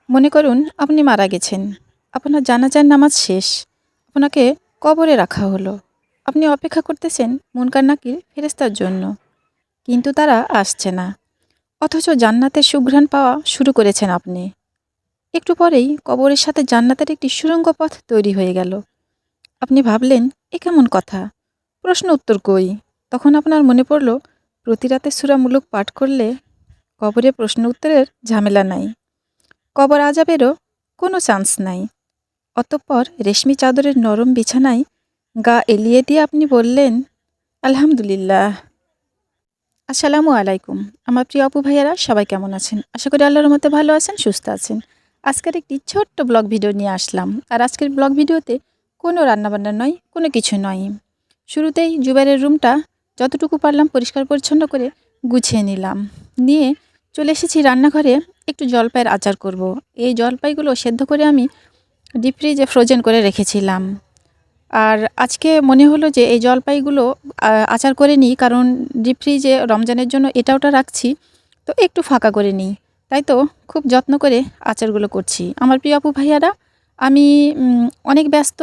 মনে করুন আপনি মারা গেছেন। আপনার জানাজার নামাজ শেষ। আপনাকে কবরে রাখা হলো। আপনি অপেক্ষা করতেছেন মুনকার নাকির ফেরেশতার জন্য। কিন্তু তারা আসছে না। অথচ জান্নাতের সুঘ্রাণ পাওয়া শুরু করেছেন আপনি। একটু পরেই কবরের সাথে জান্নাতের একটি সুড়ঙ্গ পথ তৈরি হয়ে গেল। আপনি ভাবলেন, এ কেমন কথা? প্রশ্ন উত্তর কই? তখন আপনার মনে পড়ল, প্রতি রাতে সূরা মুলুক পাঠ করলে কবরে প্রশ্ন উত্তরের ঝামেলা নাই। কবর আযাবেরও কোনো চান্স নাই। অতঃপর রেশমি চাদরের নরম বিছানায় গা এলিয়ে দিয়ে আপনি বললেন, আলহামদুলিল্লাহ। আসসালামু আলাইকুম। আমার প্রিয় আপু ভাইয়ারা সবাই কেমন আছেন? আশা করি আল্লাহর রহমতে ভালো আছেন, সুস্থ আছেন। আজকের একটি ছোট্ট ব্লগ ভিডিও নিয়ে আসলাম। আর আজকের ব্লগ ভিডিওতে কোনো রান্নাবান্না নয়, কোনো কিছু নয়। শুরুতেই জুবাইরের রুমটা যতটুকু পারলাম পরিষ্কার পরিচ্ছন্ন করে গুছিয়ে নিলাম। নিয়ে চলে এসেছি রান্নাঘরে, একটু জলপাইয়ের আচার করব। এই জলপাইগুলো সেদ্ধ করে আমি ডিপ ফ্রিজে ফ্রোজেন করে রেখেছিলাম। আর আজকে মনে হলো যে এই জলপাইগুলো আচার করে নিই, কারণ ডিপ ফ্রিজে রমজানের জন্য এটা ওটা রাখছি, তো একটু ফাঁকা করে নিই। তাই তো খুব যত্ন করে আচারগুলো করছি। আমার প্রিয় আপু ভাইয়ারা, আমি অনেক ব্যস্ত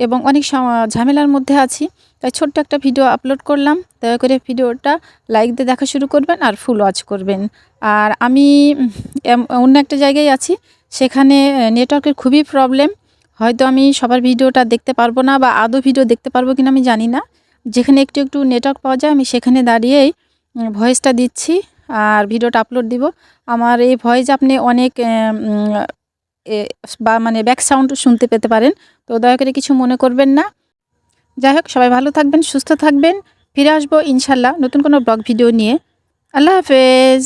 এবং অনেক ঝামেলার মধ্যে আছি, তাই ছোট্ট একটা ভিডিও আপলোড করলাম। দয়া করে ভিডিওটা লাইক দিয়ে দেখা শুরু করবেন আর ফুল ওয়াচ করবেন। আর আমি অন্য একটা জায়গায় আছি, সেখানে নেটওয়ার্কের খুবই প্রবলেম। হয়তো আমি সবার ভিডিওটা দেখতে পারবো না, বা আদৌ ভিডিও দেখতে পারবো কিনা আমি জানি না। যেখানে একটু একটু নেটওয়ার্ক পাওয়া যায় আমি সেখানে দাঁড়িয়েই ভয়েসটা দিচ্ছি আর ভিডিওটা আপলোড দিব। আমার এই ভয়েস আপনি অনেক মানে ব্যাক সাউন্ড শুনতে পেতে পারেন, তো দয়া করে কিছু মনে করবেন না। যাই হোক, সবাই ভালো থাকবেন, সুস্থ থাকবেন। ফিরে আসবো ইনশাল্লাহ নতুন কোনো ব্লগ ভিডিও নিয়ে। আল্লাহ হাফেজ।